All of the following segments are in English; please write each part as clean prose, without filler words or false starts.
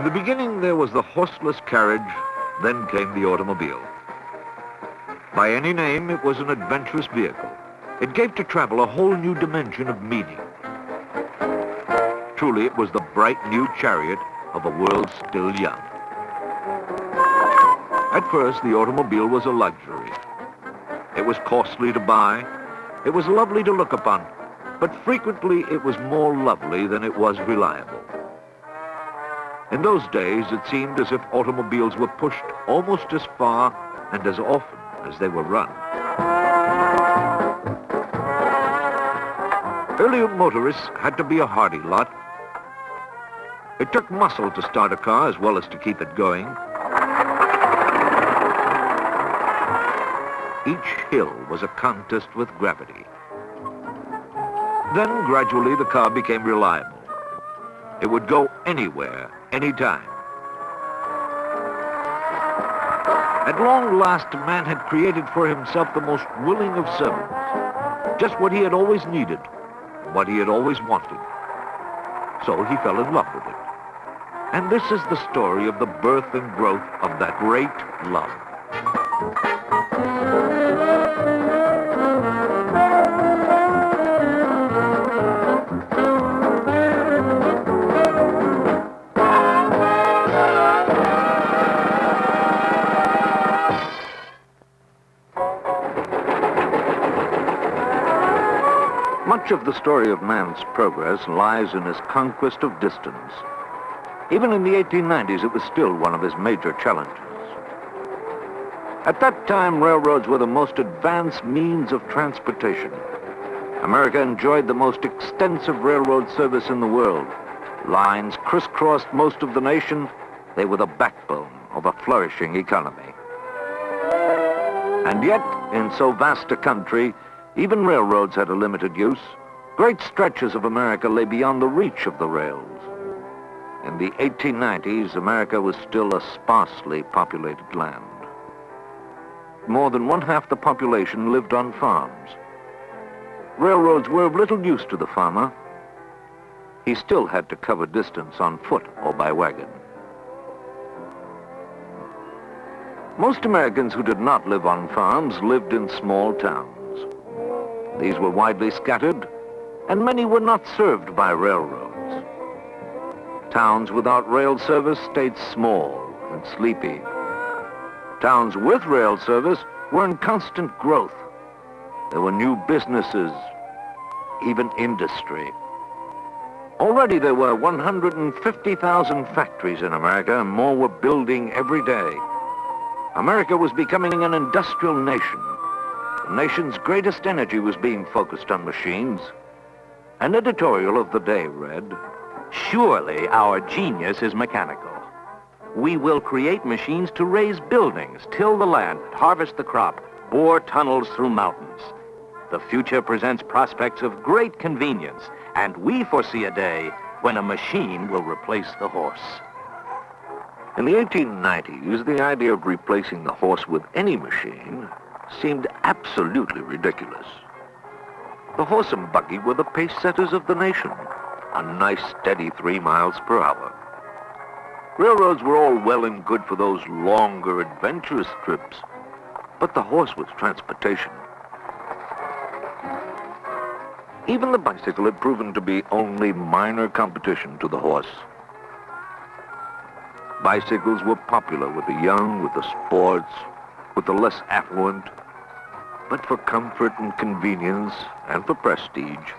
In the beginning, there was the horseless carriage, then came the automobile. By any name, it was an adventurous vehicle. It gave to travel a whole new dimension of meaning. Truly, it was the bright new chariot of a world still young. At first, the automobile was a luxury. It was costly to buy. It was lovely to look upon, but frequently it was more lovely than it was reliable. In those days, it seemed as if automobiles were pushed almost as far and as often as they were run. Earlier motorists had to be a hardy lot. It took muscle to start a car as well as to keep it going. Each hill was a contest with gravity. Then, gradually, the car became reliable. It would go anywhere, anytime. At long last, man had created for himself the most willing of servants. Just what he had always needed, what he had always wanted. So he fell in love with it. And this is the story of the birth and growth of that great love. Much of the story of man's progress lies in his conquest of distance. Even in the 1890s, it was still one of his major challenges. At that time, railroads were the most advanced means of transportation. America enjoyed the most extensive railroad service in the world. Lines crisscrossed most of the nation. They were the backbone of a flourishing economy. And yet, in so vast a country, even railroads had a limited use. Great stretches of America lay beyond the reach of the rails. In the 1890s, America was still a sparsely populated land. More than one-half the population lived on farms. Railroads were of little use to the farmer. He still had to cover distance on foot or by wagon. Most Americans who did not live on farms lived in small towns. These were widely scattered, and many were not served by railroads. Towns without rail service stayed small and sleepy. Towns with rail service were in constant growth. There were new businesses, even industry. Already there were 150,000 factories in America, and more were building every day. America was becoming an industrial nation. The nation's greatest energy was being focused on machines. An editorial of the day read, "Surely our genius is mechanical. We will create machines to raise buildings, till the land, harvest the crop, bore tunnels through mountains. The future presents prospects of great convenience, and we foresee a day when a machine will replace the horse." In the 1890s, the idea of replacing the horse with any machine seemed absolutely ridiculous. The horse and buggy were the pace setters of the nation, a nice steady 3 miles per hour. Railroads were all well and good for those longer, adventurous trips, but the horse was transportation. Even the bicycle had proven to be only minor competition to the horse. Bicycles were popular with the young, with the sports, with the less affluent, but for comfort and convenience and for prestige,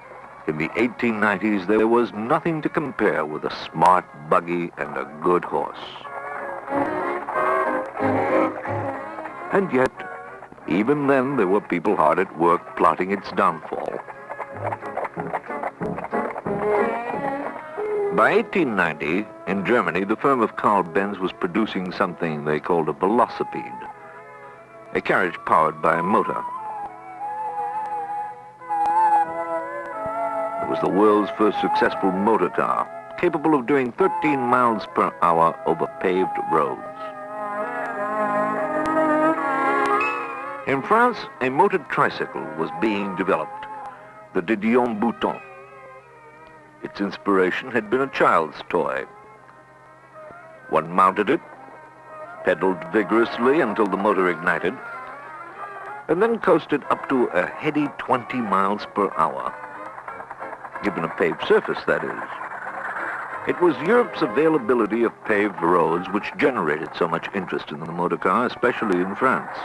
in the 1890s there was nothing to compare with a smart buggy and a good horse. And yet, even then there were people hard at work plotting its downfall. By 1890, in Germany, the firm of Carl Benz was producing something they called a velocipede, a carriage powered by a motor. It was the world's first successful motor car, capable of doing 13 miles per hour over paved roads. In France, a motored tricycle was being developed, the Didion Bouton. Its inspiration had been a child's toy. One mounted it, pedaled vigorously until the motor ignited, and then coasted up to a heady 20 miles per hour. Given a paved surface, that is. It was Europe's availability of paved roads which generated so much interest in the motor car, especially in France.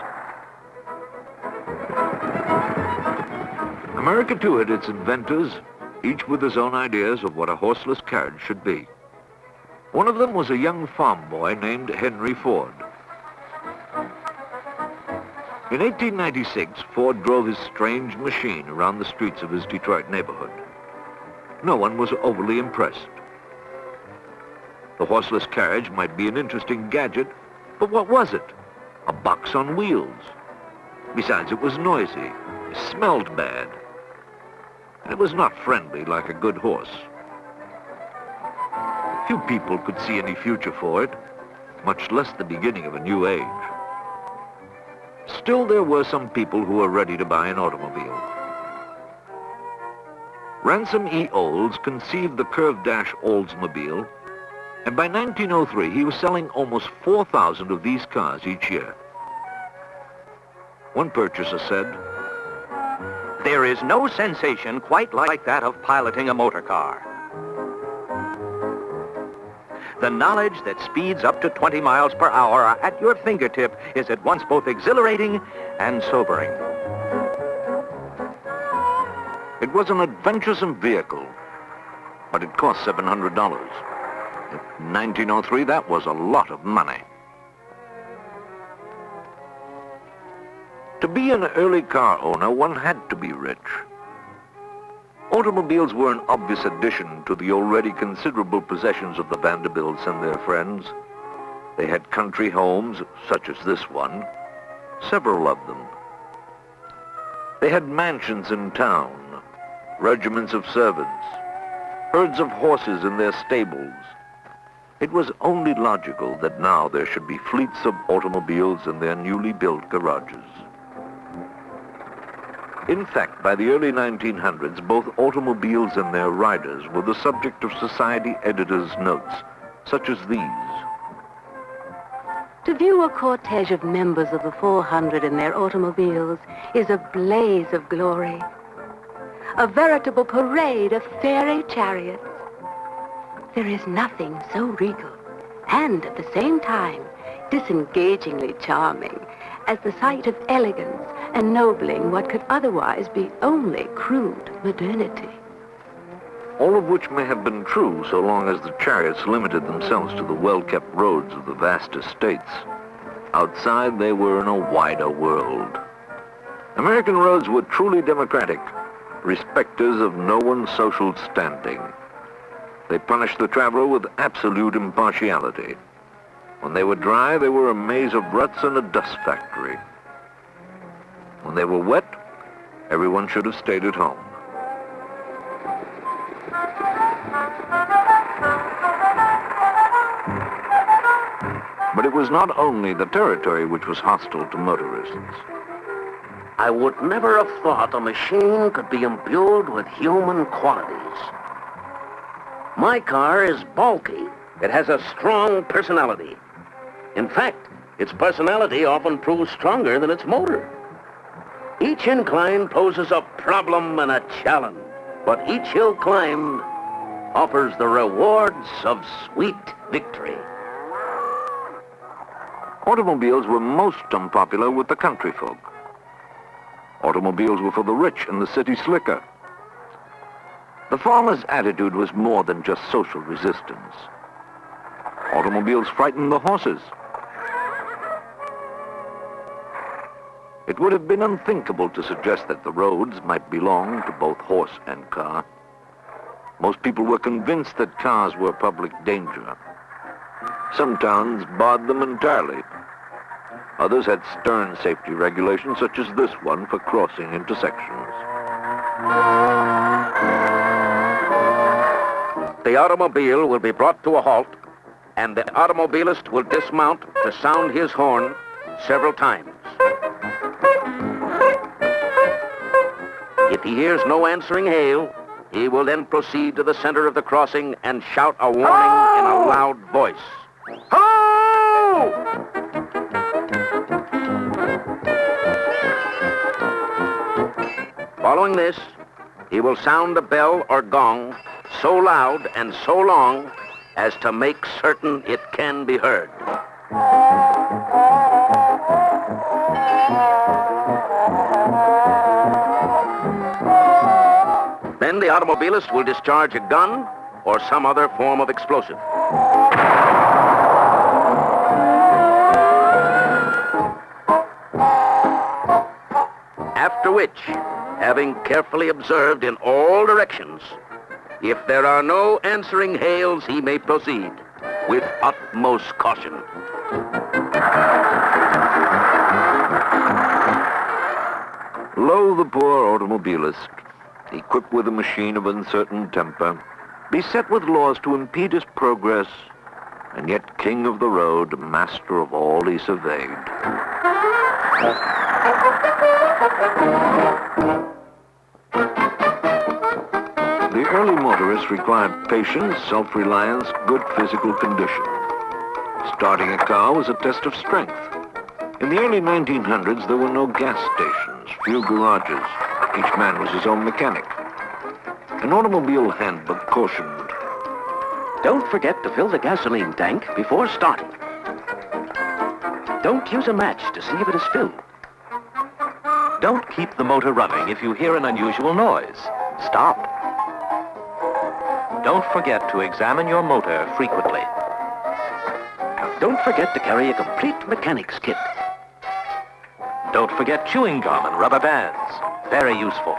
America, too, had its inventors, each with his own ideas of what a horseless carriage should be. One of them was a young farm boy named Henry Ford. In 1896, Ford drove his strange machine around the streets of his Detroit neighborhood. No one was overly impressed. The horseless carriage might be an interesting gadget, but what was it? A box on wheels. Besides, it was noisy, it smelled bad, and it was not friendly like a good horse. Few people could see any future for it, much less the beginning of a new age. Still, there were some people who were ready to buy an automobile. Ransom E. Olds conceived the curved-dash Oldsmobile, and by 1903, he was selling almost 4,000 of these cars each year. One purchaser said, "There is no sensation quite like that of piloting a motor car. The knowledge that speeds up to 20 miles per hour are at your fingertip is at once both exhilarating and sobering." It was an adventuresome vehicle, but it cost $700. In 1903, that was a lot of money. To be an early car owner, one had to be rich. Automobiles were an obvious addition to the already considerable possessions of the Vanderbilts and their friends. They had country homes, such as this one, several of them. They had mansions in town, regiments of servants, herds of horses in their stables. It was only logical that now there should be fleets of automobiles in their newly built garages. In fact, by the early 1900s, both automobiles and their riders were the subject of society editors' notes, such as these. To view a cortege of members of the 400 in their automobiles is a blaze of glory. A veritable parade of fairy chariots. There is nothing so regal and at the same time disengagingly charming as the sight of elegance ennobling what could otherwise be only crude modernity. All of which may have been true so long as the chariots limited themselves to the well-kept roads of the vast estates. Outside, they were in a wider world. American roads were truly democratic, respecters of no one's social standing. They punished the traveler with absolute impartiality. When they were dry, they were a maze of ruts and a dust factory. When they were wet, everyone should have stayed at home. But it was not only the territory which was hostile to motorists. I would never have thought a machine could be imbued with human qualities. My car is bulky. It has a strong personality. In fact, its personality often proves stronger than its motor. Each incline poses a problem and a challenge, but each hill climbed offers the rewards of sweet victory. Automobiles were most unpopular with the country folk. Automobiles were for the rich and the city slicker. The farmer's attitude was more than just social resistance. Automobiles frightened the horses. It would have been unthinkable to suggest that the roads might belong to both horse and car. Most people were convinced that cars were public danger. Some towns barred them entirely. Others had stern safety regulations, such as this one for crossing intersections. The automobile will be brought to a halt, and the automobilist will dismount to sound his horn several times. If he hears no answering hail, he will then proceed to the center of the crossing and shout a warning in a loud voice. Ho! Following this, he will sound a bell or gong so loud and so long as to make certain it can be heard. Then the automobilist will discharge a gun or some other form of explosive. After which, having carefully observed in all directions, if there are no answering hails, he may proceed with utmost caution. Lo, the poor automobilist, equipped with a machine of uncertain temper, beset with laws to impede his progress, and yet king of the road, master of all he surveyed. The early motorists required patience, self-reliance, good physical condition. Starting a car was a test of strength. In the early 1900s, there were no gas stations, few garages. Each man was his own mechanic. An automobile handbook cautioned, Don't forget to fill the gasoline tank before starting. Don't use a match to see if it is filled. Don't keep the motor running if you hear an unusual noise. Stop. Don't forget to examine your motor frequently. Don't forget to carry a complete mechanic's kit. Don't forget chewing gum and rubber bands. Very useful.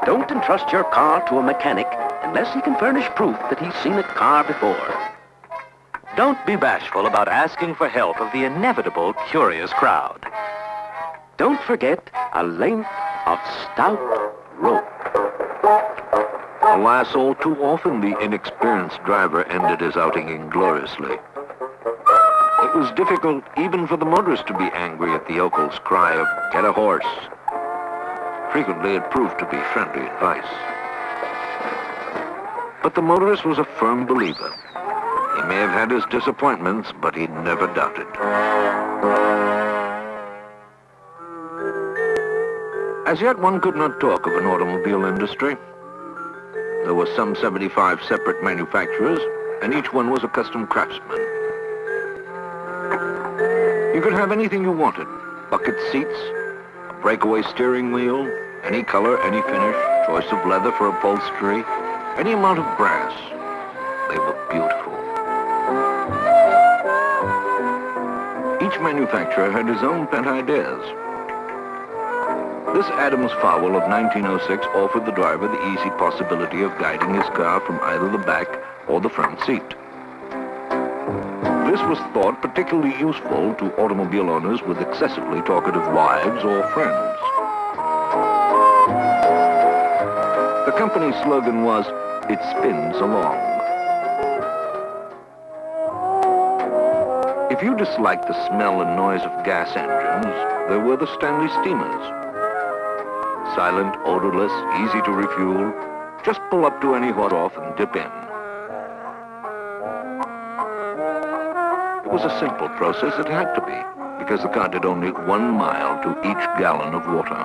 Don't entrust your car to a mechanic unless he can furnish proof that he's seen a car before. Don't be bashful about asking for help of the inevitable curious crowd. Don't forget a length of stout rope. alas, all too often the inexperienced driver ended his outing ingloriously. It was difficult even for the motorist to be angry at the yokels' cry of, "Get a horse." Frequently it proved to be friendly advice. But the motorist was a firm believer. He may have had his disappointments, but he never doubted. As yet, one could not talk of an automobile industry. There were some 75 separate manufacturers, and each one was a custom craftsman. You could have anything you wanted: bucket seats, a breakaway steering wheel, any color, any finish, choice of leather for upholstery, any amount of brass. They were beautiful. Each manufacturer had his own pet ideas. This Adams Fowl of 1906 offered the driver the easy possibility of guiding his car from either the back or the front seat. This was thought particularly useful to automobile owners with excessively talkative wives or friends. The company's slogan was, "It spins along." If you disliked the smell and noise of gas engines, there were the Stanley steamers. Silent, odorless, easy to refuel. Just pull up to any hot off and dip in. It was a simple process. It had to be, because the car did only 1 mile to each gallon of water.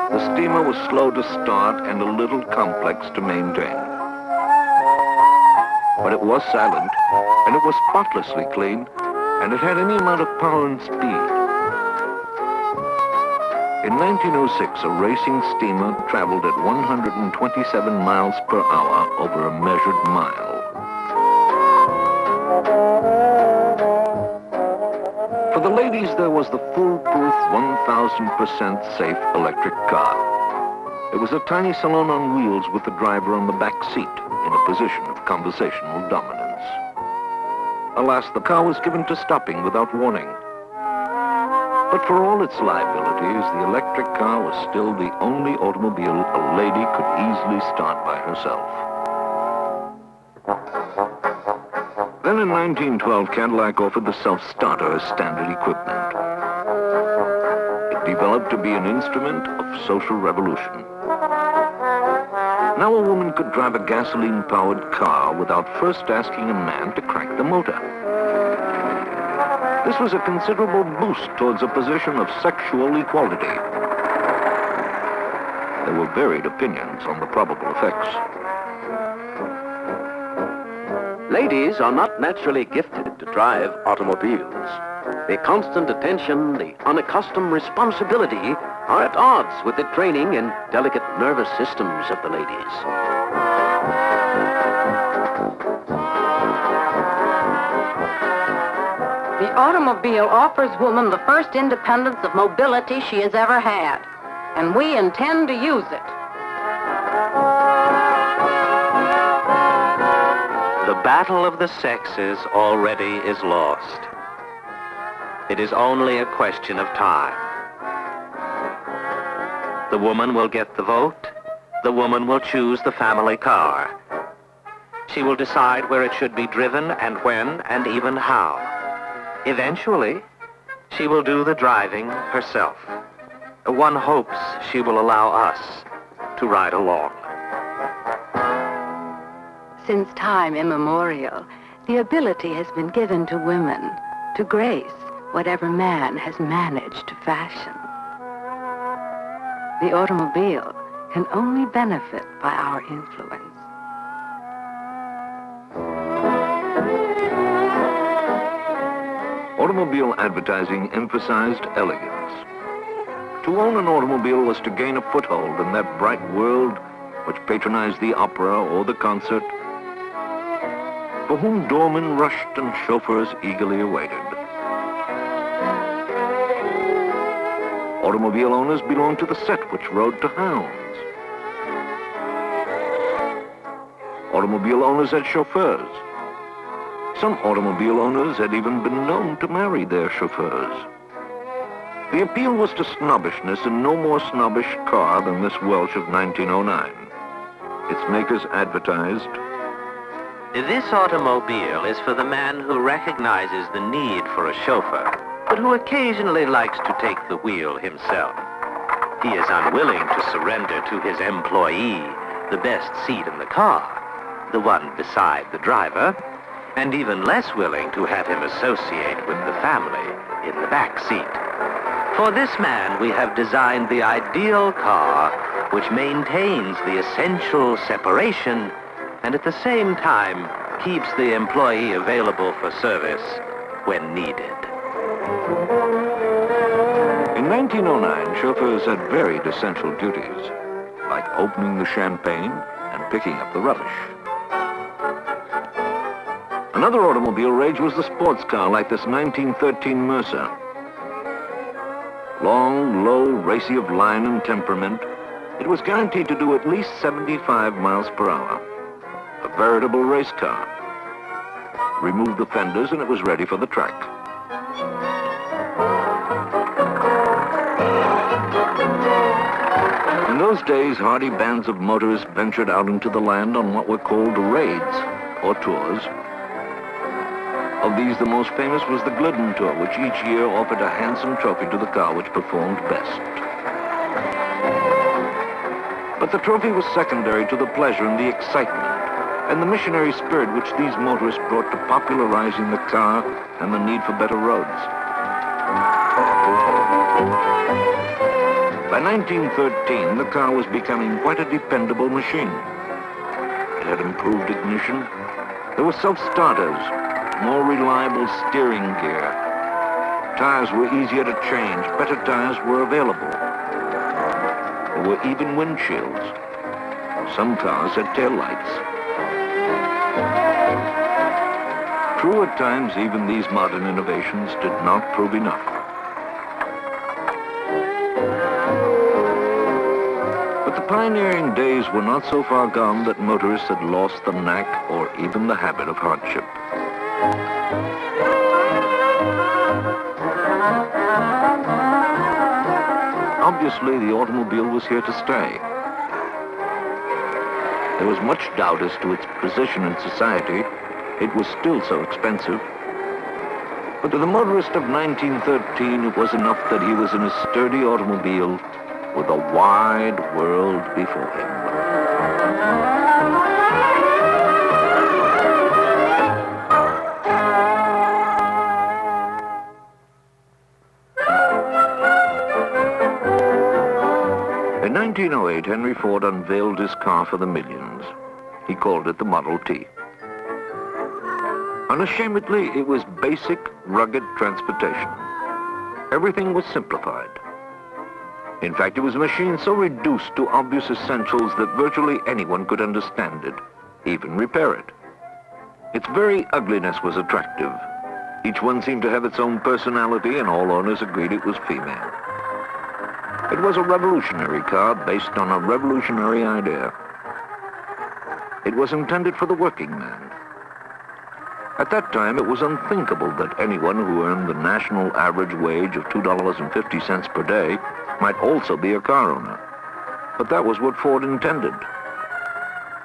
The steamer was slow to start and a little complex to maintain. But it was silent, and it was spotlessly clean, and it had any amount of power and speed. In 1906, a racing steamer traveled at 127 miles per hour over a measured mile. For the ladies, there was the foolproof 1,000% safe electric car. It was a tiny salon on wheels with the driver on the back seat in a position of conversational dominance. Alas, the car was given to stopping without warning. But for all its liabilities, the electric car was still the only automobile a lady could easily start by herself. Then in 1912, Cadillac offered the self-starter as standard equipment. It developed to be an instrument of social revolution. Now a woman could drive a gasoline-powered car without first asking a man to crank the motor. This was a considerable boost towards a position of sexual equality. There were varied opinions on the probable effects. Ladies are not naturally gifted to drive automobiles. The constant attention, the unaccustomed responsibility are at odds with the training and delicate nervous systems of the ladies. The automobile offers woman the first independence of mobility she has ever had, and we intend to use it. The battle of the sexes already is lost. It is only a question of time. The woman will get the vote. The woman will choose the family car. She will decide where it should be driven and when and even how. Eventually, she will do the driving herself. One hopes she will allow us to ride along. Since time immemorial, the ability has been given to women to grace whatever man has managed to fashion. The automobile can only benefit by our influence. Automobile advertising emphasized elegance. To own an automobile was to gain a foothold in that bright world which patronized the opera or the concert, for whom doormen rushed and chauffeurs eagerly awaited. Automobile owners belonged to the set which rode to hounds. Automobile owners had chauffeurs. Some automobile owners had even been known to marry their chauffeurs. The appeal was to snobbishness, and no more snobbish car than this Welsh of 1909. Its makers advertised, This automobile is for the man who recognizes the need for a chauffeur, but who occasionally likes to take the wheel himself. He is unwilling to surrender to his employee the best seat in the car, the one beside the driver, and even less willing to have him associate with the family in the back seat. For this man, we have designed the ideal car which maintains the essential separation and at the same time keeps the employee available for service when needed. in 1909, chauffeurs had varied essential duties, like opening the champagne and picking up the rubbish. Another automobile rage was the sports car, like this 1913 Mercer. Long, low, racy of line and temperament, it was guaranteed to do at least 75 miles per hour. A veritable race car. Remove the fenders and it was ready for the track. In those days, hardy bands of motorists ventured out into the land on what were called raids, or tours. Of these, the most famous was the Glidden Tour, which each year offered a handsome trophy to the car which performed best. But the trophy was secondary to the pleasure and the excitement, and the missionary spirit which these motorists brought to popularizing the car and the need for better roads. By 1913, the car was becoming quite a dependable machine. It had improved ignition. There were self-starters, more reliable steering gear. Tires were easier to change. Better tires were available. There were even windshields. Some cars had taillights. True, at times, even these modern innovations did not prove enough. But the pioneering days were not so far gone that motorists had lost the knack or even the habit of hardship. Obviously, the automobile was here to stay. There was much doubt as to its position in society. It was still so expensive. But to the motorist of 1913, it was enough that he was in a sturdy automobile with a wide world before him. In 1908, Henry Ford unveiled his car for the millions. He called it the Model T. Unashamedly, it was basic, rugged transportation. Everything was simplified. In fact, it was a machine so reduced to obvious essentials that virtually anyone could understand it, even repair it. Its very ugliness was attractive. Each one seemed to have its own personality, and all owners agreed it was female. It was a revolutionary car based on a revolutionary idea. It was intended for the working man. At that time, it was unthinkable that anyone who earned the national average wage of $2.50 per day might also be a car owner. But that was what Ford intended.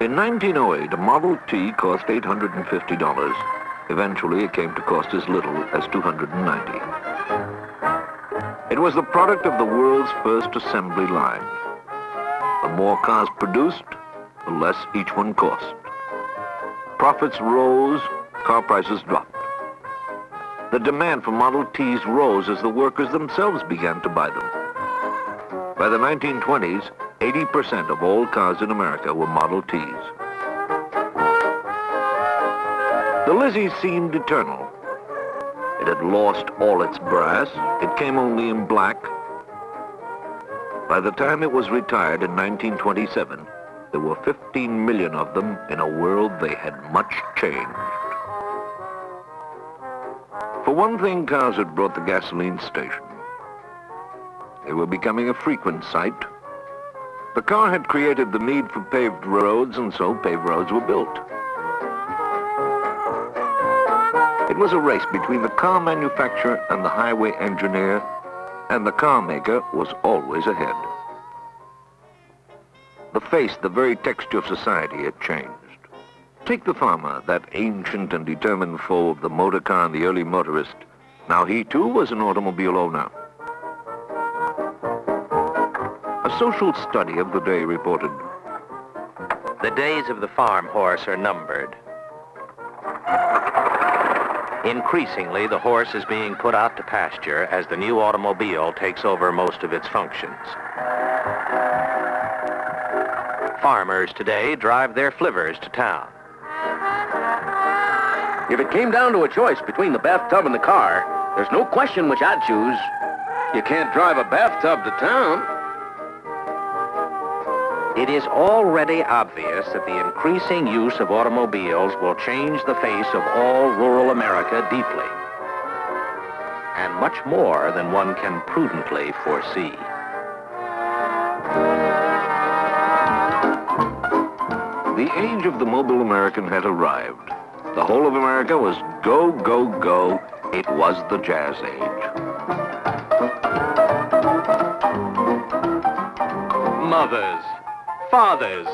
In 1908, a Model T cost $850. Eventually, it came to cost as little as $290. It was the product of the world's first assembly line. The more cars produced, the less each one cost. Profits rose, car prices dropped. The demand for Model Ts rose as the workers themselves began to buy them. By the 1920s, 80% of all cars in America were Model Ts. The Lizzie seemed eternal. It had lost all its brass. It came only in black. By the time it was retired in 1927, there were 15 million of them in a world they had much changed. For one thing, cars had brought the gasoline station. They were becoming a frequent sight. The car had created the need for paved roads, and so paved roads were built. It was a race between the car manufacturer and the highway engineer, and the car maker was always ahead. The face, the very texture of society had changed. Take the farmer, that ancient and determined foe of the motor car and the early motorist. Now he too was an automobile owner. A social study of the day reported, The days of the farm horse are numbered. Increasingly, the horse is being put out to pasture as the new automobile takes over most of its functions. Farmers today drive their flivvers to town. If it came down to a choice between the bathtub and the car, there's no question which I'd choose. You can't drive a bathtub to town. It is already obvious that the increasing use of automobiles will change the face of all rural America deeply, and much more than one can prudently foresee. The age of the mobile American had arrived. The whole of America was go, go, go. It was the jazz age. Mothers, fathers,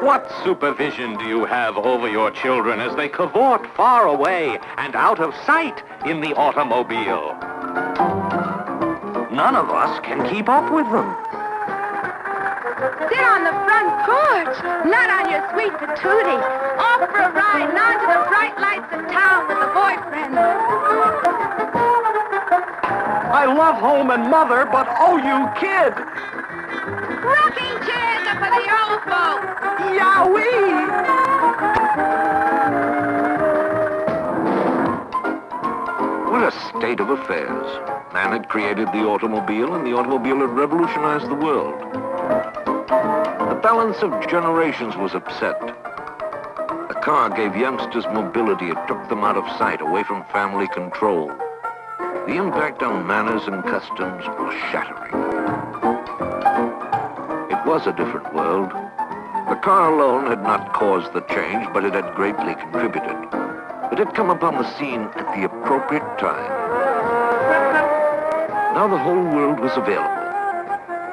what supervision do you have over your children as they cavort far away and out of sight in the automobile? None of us can keep up with them. Sit on the front porch, not on your sweet patootie. Off for a ride, not to the bright lights of town with a boyfriend. I love home and mother, but oh, you kid! Rocking chairs are for the old folks. Yowee! What a state of affairs. Man had created the automobile, and the automobile had revolutionized the world. The balance of generations was upset. The car gave youngsters mobility. It took them out of sight, away from family control. The impact on manners and customs was shattering. It was a different world. The car alone had not caused the change, but it had greatly contributed. It had come upon the scene at the appropriate time. Now the whole world was available.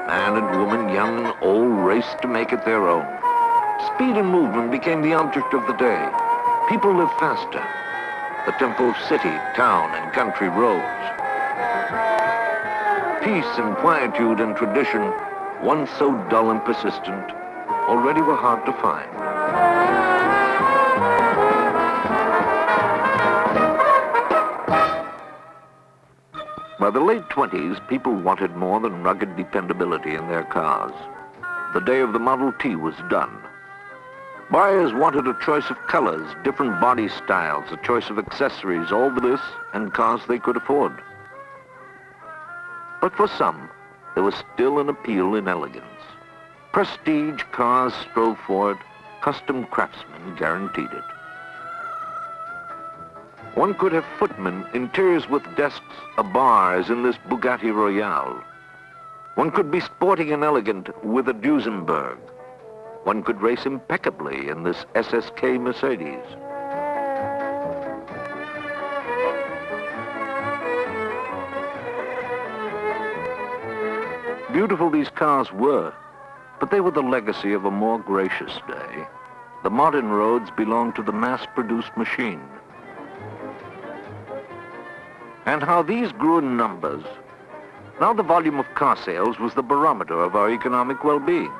Man and woman, young and old, raced to make it their own. Speed and movement became the object of the day. People lived faster. The tempo of city, town, and country rose. Peace and quietude and tradition, once so dull and persistent, already were hard to find. By the late 20s, people wanted more than rugged dependability in their cars. The day of the Model T was done. Buyers wanted a choice of colors, different body styles, a choice of accessories, all this, and cars they could afford. But for some, there was still an appeal in elegance. Prestige cars strove for it, custom craftsmen guaranteed it. One could have footmen, interiors with desks, a bar, as in this Bugatti Royale. One could be sporting and elegant with a Duesenberg. One could race impeccably in this SSK Mercedes. Beautiful these cars were, but they were the legacy of a more gracious day. The modern roads belonged to the mass-produced machine. And how these grew in numbers. Now the volume of car sales was the barometer of our economic well-being.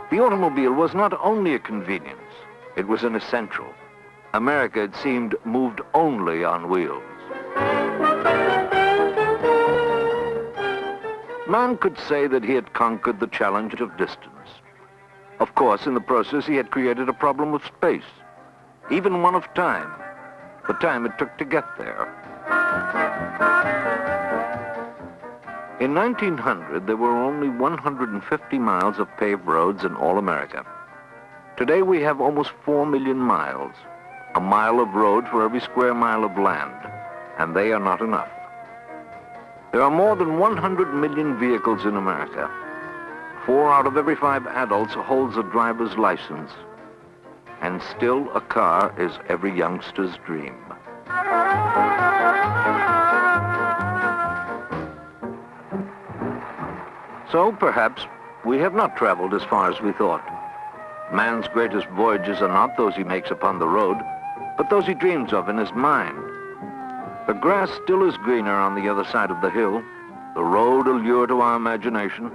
The automobile was not only a convenience, it was an essential. America, it seemed, moved only on wheels. Man could say that he had conquered the challenge of distance. Of course, in the process, he had created a problem of space, even one of time, the time it took to get there. In 1900, there were only 150 miles of paved roads in all America. Today, we have almost 4 million miles, a mile of road for every square mile of land, and they are not enough. There are more than 100 million vehicles in America. 4 out of every 5 adults holds a driver's license, and still a car is every youngster's dream. So, perhaps, we have not traveled as far as we thought. Man's greatest voyages are not those he makes upon the road, but those he dreams of in his mind. The grass still is greener on the other side of the hill, the road a lure to our imagination.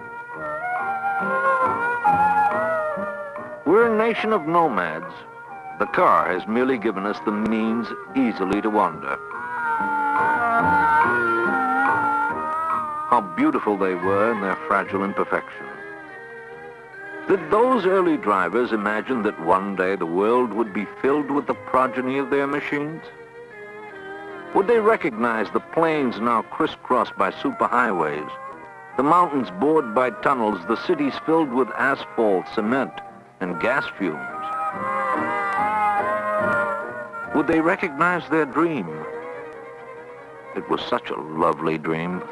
We're a nation of nomads. The car has merely given us the means easily to wander. How beautiful they were in their fragile imperfection. Did those early drivers imagine that one day the world would be filled with the progeny of their machines? Would they recognize the plains now crisscrossed by superhighways, the mountains bored by tunnels, the cities filled with asphalt, cement, and gas fumes? Would they recognize their dream? It was such a lovely dream.